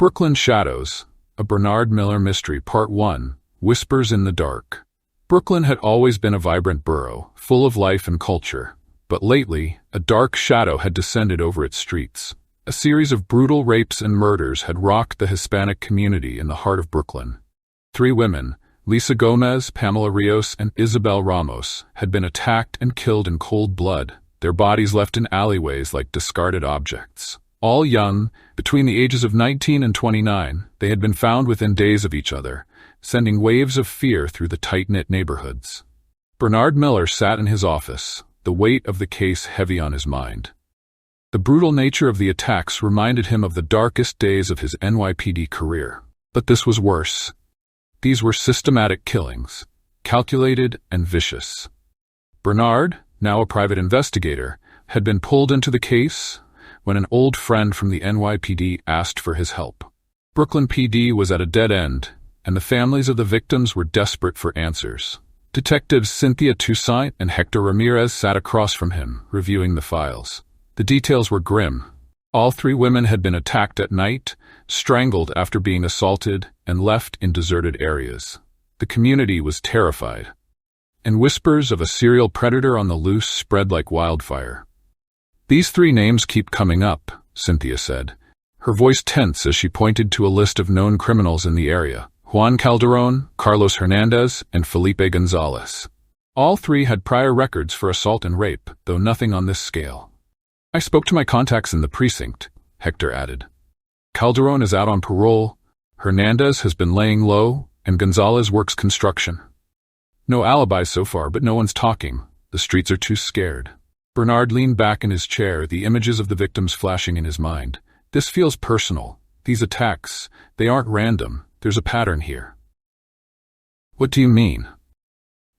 Brooklyn Shadows, a Bernard Miller Mystery Part 1, Whispers in the Dark. Brooklyn had always been a vibrant borough, full of life and culture, but lately, a dark shadow had descended over its streets. A series of brutal rapes and murders had rocked the Hispanic community in the heart of Brooklyn. 3 women, Lisa Gomez, Pamela Rios, and Isabel Ramos, had been attacked and killed in cold blood, their bodies left in alleyways like discarded objects. All young, between the ages of 19 and 29, they had been found within days of each other, sending waves of fear through the tight-knit neighborhoods. Bernard Miller sat in his office, the weight of the case heavy on his mind. The brutal nature of the attacks reminded him of the darkest days of his NYPD career. But this was worse. These were systematic killings, calculated and vicious. Bernard, now a private investigator, had been pulled into the case when an old friend from the NYPD asked for his help. Brooklyn PD was at a dead end, and the families of the victims were desperate for answers. Detectives Cynthia Toussaint and Hector Ramirez sat across from him, reviewing the files. The details were grim. All 3 women had been attacked at night, strangled after being assaulted, and left in deserted areas. The community was terrified, and whispers of a serial predator on the loose spread like wildfire. "These 3 names keep coming up," Cynthia said, her voice tense as she pointed to a list of known criminals in the area: Juan Calderon, Carlos Hernandez, and Felipe Gonzalez. All 3 had prior records for assault and rape, though nothing on this scale. "I spoke to my contacts in the precinct," Hector added. "Calderon is out on parole, Hernandez has been laying low, and Gonzalez works construction. No alibis so far, but no one's talking. The streets are too scared." Bernard leaned back in his chair, the images of the victims flashing in his mind. "This feels personal. These attacks, they aren't random. There's a pattern here." "What do you mean?"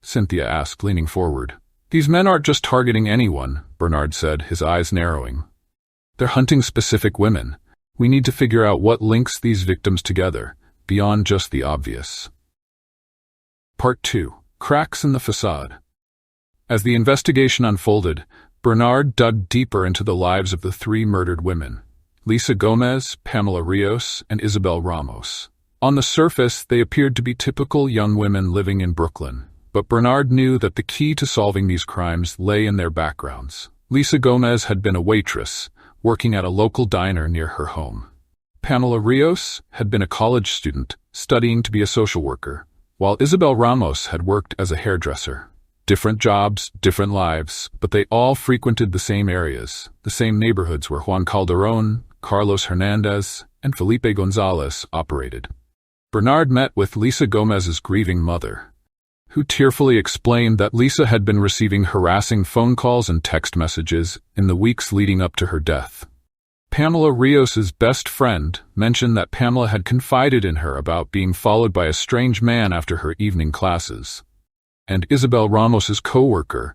Cynthia asked, leaning forward. "These men aren't just targeting anyone," Bernard said, his eyes narrowing. "They're hunting specific women. We need to figure out what links these victims together, beyond just the obvious." Part 2. Cracks in the Facade. As the investigation unfolded, Bernard dug deeper into the lives of the 3 murdered women: Lisa Gomez, Pamela Rios, and Isabel Ramos. On the surface, they appeared to be typical young women living in Brooklyn, but Bernard knew that the key to solving these crimes lay in their backgrounds. Lisa Gomez had been a waitress, working at a local diner near her home. Pamela Rios had been a college student, studying to be a social worker, while Isabel Ramos had worked as a hairdresser. Different jobs, different lives, but they all frequented the same areas, the same neighborhoods where Juan Calderon, Carlos Hernandez, and Felipe Gonzalez operated. Bernard met with Lisa Gomez's grieving mother, who tearfully explained that Lisa had been receiving harassing phone calls and text messages in the weeks leading up to her death. Pamela Rios's best friend mentioned that Pamela had confided in her about being followed by a strange man after her evening classes. And Isabel Ramos's co-worker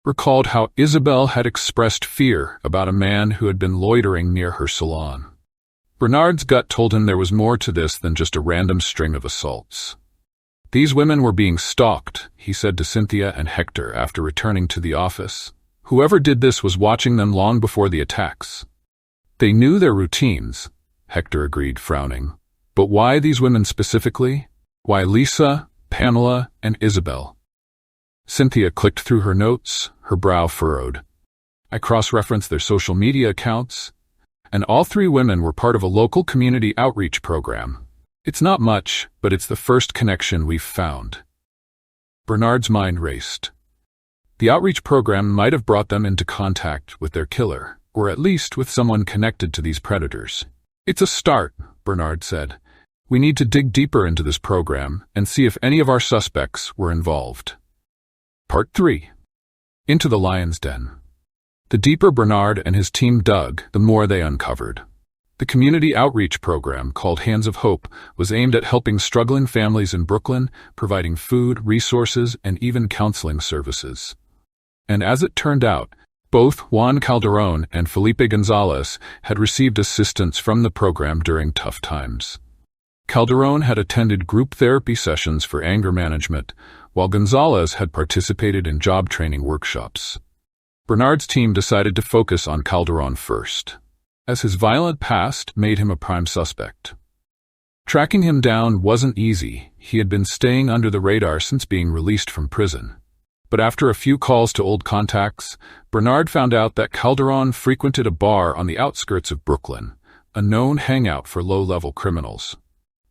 recalled how Isabel had expressed fear about a man who had been loitering near her salon. Bernard's gut told him there was more to this than just a random string of assaults. "These women were being stalked," he said to Cynthia and Hector after returning to the office. "Whoever did this was watching them long before the attacks." "They knew their routines," Hector agreed, frowning. "But why these women specifically? Why Lisa, Pamela, and Isabel?" Cynthia clicked through her notes, her brow furrowed. "I cross-referenced their social media accounts, and all 3 women were part of a local community outreach program. It's not much, but it's the first connection we've found." Bernard's mind raced. The outreach program might have brought them into contact with their killer, or at least with someone connected to these predators. "It's a start," Bernard said. "We need to dig deeper into this program and see if any of our suspects were involved." Part 3. Into the Lion's Den. The deeper Bernard and his team dug, the more they uncovered. The community outreach program, called Hands of Hope, was aimed at helping struggling families in Brooklyn, providing food, resources, and even counseling services. And as it turned out, both Juan Calderon and Felipe Gonzalez had received assistance from the program during tough times. Calderon had attended group therapy sessions for anger management, while Gonzalez had participated in job training workshops. Bernard's team decided to focus on Calderon first, as his violent past made him a prime suspect. Tracking him down wasn't easy. He had been staying under the radar since being released from prison. But after a few calls to old contacts, Bernard found out that Calderon frequented a bar on the outskirts of Brooklyn, a known hangout for low-level criminals.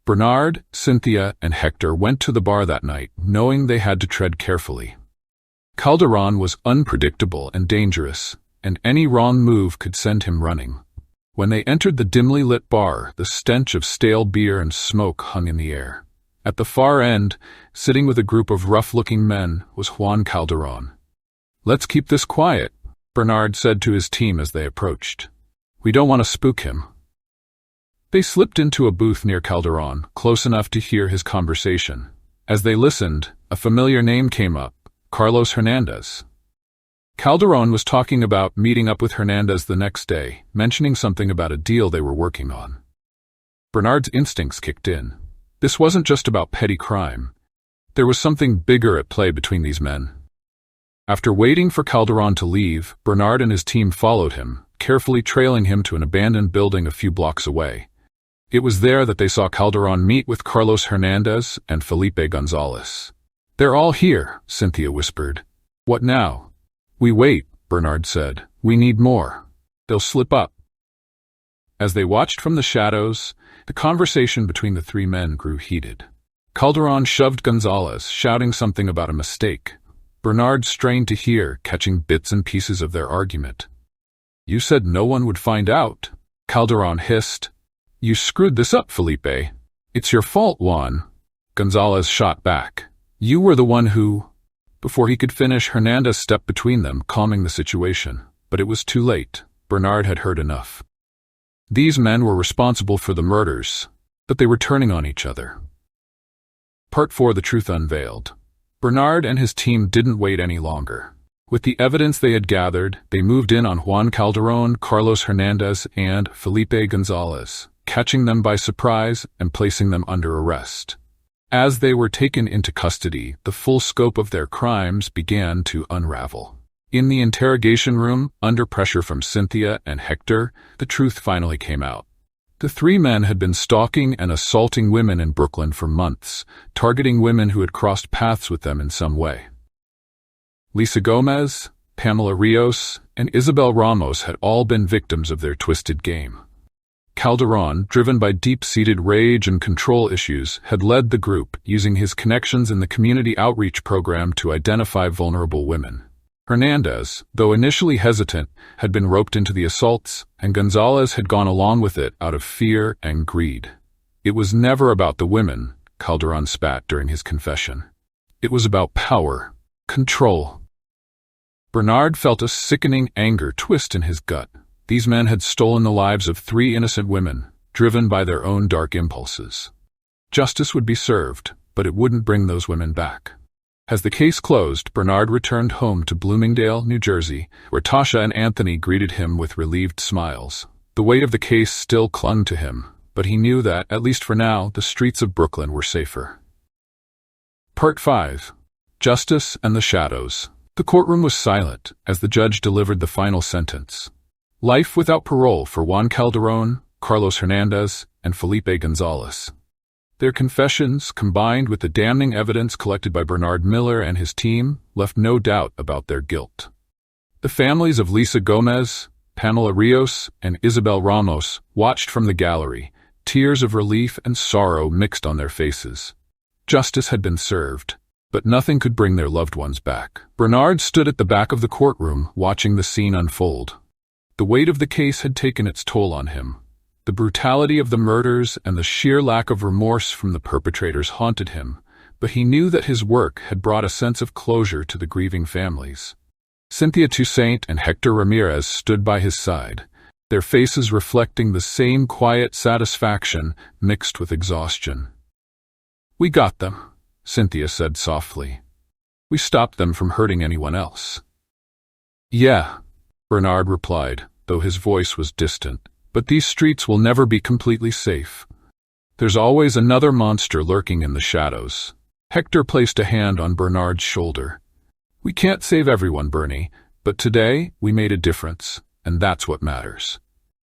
Bernard, Cynthia, and Hector went to the bar that night, knowing they had to tread carefully. Calderon was unpredictable and dangerous, and any wrong move could send him running. When they entered the dimly lit bar, the stench of stale beer and smoke hung in the air. At the far end, sitting with a group of rough-looking men, was Juan Calderon. "Let's keep this quiet," Bernard said to his team as they approached. "We don't want to spook him." They slipped into a booth near Calderon, close enough to hear his conversation. As they listened, a familiar name came up: Carlos Hernandez. Calderon was talking about meeting up with Hernandez the next day, mentioning something about a deal they were working on. Bernard's instincts kicked in. This wasn't just about petty crime. There was something bigger at play between these men. After waiting for Calderon to leave, Bernard and his team followed him, carefully trailing him to an abandoned building a few blocks away. It was there that they saw Calderon meet with Carlos Hernandez and Felipe Gonzalez. "They're all here," Cynthia whispered. "What now?" "We wait," Bernard said. "We need more. They'll slip up." As they watched from the shadows, the conversation between the three men grew heated. Calderon shoved Gonzalez, shouting something about a mistake. Bernard strained to hear, catching bits and pieces of their argument. "You said no one would find out," Calderon hissed. "You screwed this up, Felipe. It's your fault, Juan." Gonzalez shot back. "You were the one who—" Before he could finish, Hernandez stepped between them, calming the situation. But it was too late. Bernard had heard enough. These men were responsible for the murders, but they were turning on each other. Part 4: The Truth Unveiled. Bernard and his team didn't wait any longer. With the evidence they had gathered, they moved in on Juan Calderon, Carlos Hernandez, and Felipe Gonzalez, catching them by surprise and placing them under arrest. As they were taken into custody, the full scope of their crimes began to unravel. In the interrogation room, under pressure from Cynthia and Hector, the truth finally came out. The three men had been stalking and assaulting women in Brooklyn for months, targeting women who had crossed paths with them in some way. Lisa Gomez, Pamela Rios, and Isabel Ramos had all been victims of their twisted game. Calderon, driven by deep-seated rage and control issues, had led the group, using his connections in the community outreach program to identify vulnerable women. Hernandez, though initially hesitant, had been roped into the assaults, and Gonzalez had gone along with it out of fear and greed. It was never about the women, Calderon spat during his confession. It was about power, control. Bernard felt a sickening anger twist in his gut. These men had stolen the lives of 3 innocent women, driven by their own dark impulses. Justice would be served, but it wouldn't bring those women back. As the case closed, Bernard returned home to Bloomingdale, New Jersey, where Tasha and Anthony greeted him with relieved smiles. The weight of the case still clung to him, but he knew that, at least for now, the streets of Brooklyn were safer. Part 5: Justice and the Shadows. The courtroom was silent as the judge delivered the final sentence. Life without parole for Juan Calderon, Carlos Hernandez, and Felipe Gonzalez. Their confessions, combined with the damning evidence collected by Bernard Miller and his team, left no doubt about their guilt. The families of Lisa Gomez, Pamela Rios, and Isabel Ramos watched from the gallery, tears of relief and sorrow mixed on their faces. Justice had been served, but nothing could bring their loved ones back. Bernard stood at the back of the courtroom, watching the scene unfold. The weight of the case had taken its toll on him. The brutality of the murders and the sheer lack of remorse from the perpetrators haunted him, but he knew that his work had brought a sense of closure to the grieving families. Cynthia Toussaint and Hector Ramirez stood by his side, their faces reflecting the same quiet satisfaction mixed with exhaustion. "We got them," Cynthia said softly. "We stopped them from hurting anyone else." "Yeah," Bernard replied, though his voice was distant. "But these streets will never be completely safe. There's always another monster lurking in the shadows." Hector placed a hand on Bernard's shoulder. "We can't save everyone, Bernie, but today we made a difference, and that's what matters."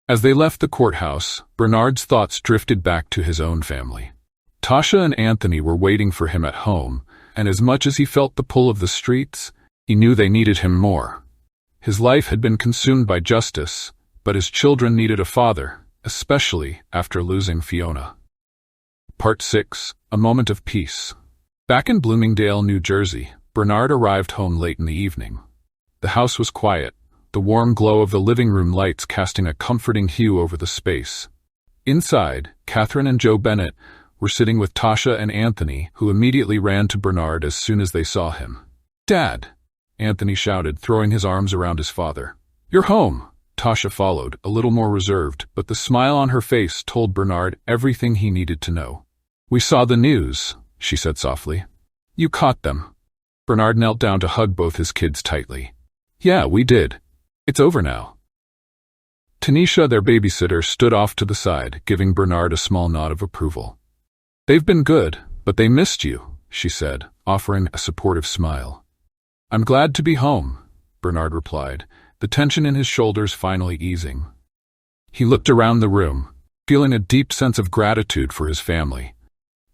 As they left the courthouse, Bernard's thoughts drifted back to his own family. Tasha and Anthony were waiting for him at home, and as much as he felt the pull of the streets, he knew they needed him more. His life had been consumed by justice, but his children needed a father, especially after losing Fiona. Part 6. A Moment of Peace. Back in Bloomingdale, New Jersey, Bernard arrived home late in the evening. The house was quiet, the warm glow of the living room lights casting a comforting hue over the space. Inside, Catherine and Joe Bennett were sitting with Tasha and Anthony, who immediately ran to Bernard as soon as they saw him. "Dad!" Anthony shouted, throwing his arms around his father. "You're home!" Tasha followed, a little more reserved, but the smile on her face told Bernard everything he needed to know. "We saw the news," she said softly. "You caught them." Bernard knelt down to hug both his kids tightly. "Yeah, we did. It's over now." Tanisha, their babysitter, stood off to the side, giving Bernard a small nod of approval. "They've been good, but they missed you," she said, offering a supportive smile. "I'm glad to be home," Bernard replied, the tension in his shoulders finally easing. He looked around the room, feeling a deep sense of gratitude for his family.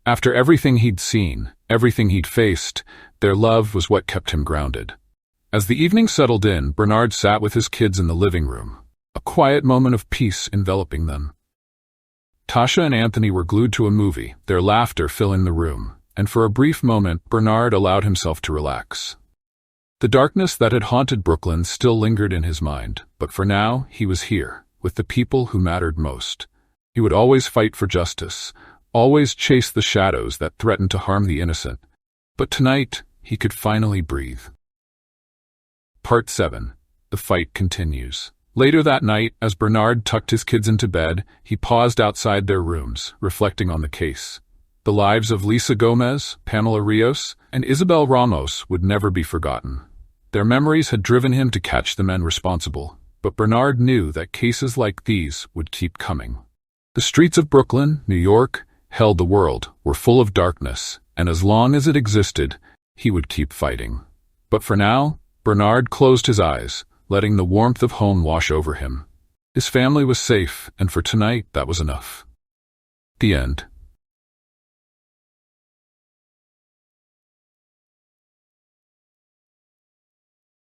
After everything he'd seen, everything he'd faced, their love was what kept him grounded. As the evening settled in, Bernard sat with his kids in the living room, a quiet moment of peace enveloping them. Tasha and Anthony were glued to a movie, their laughter filling the room, and for a brief moment, Bernard allowed himself to relax. The darkness that had haunted Brooklyn still lingered in his mind, but for now, he was here, with the people who mattered most. He would always fight for justice, always chase the shadows that threatened to harm the innocent. But tonight, he could finally breathe. Part 7. The fight continues. Later that night, as Bernard tucked his kids into bed, he paused outside their rooms, reflecting on the case. The lives of Lisa Gomez, Pamela Rios, and Isabel Ramos would never be forgotten. Their memories had driven him to catch the men responsible, but Bernard knew that cases like these would keep coming. The streets of Brooklyn, New York, hell, the world, were full of darkness, and as long as it existed, he would keep fighting. But for now, Bernard closed his eyes, letting the warmth of home wash over him. His family was safe, and for tonight that was enough. The end.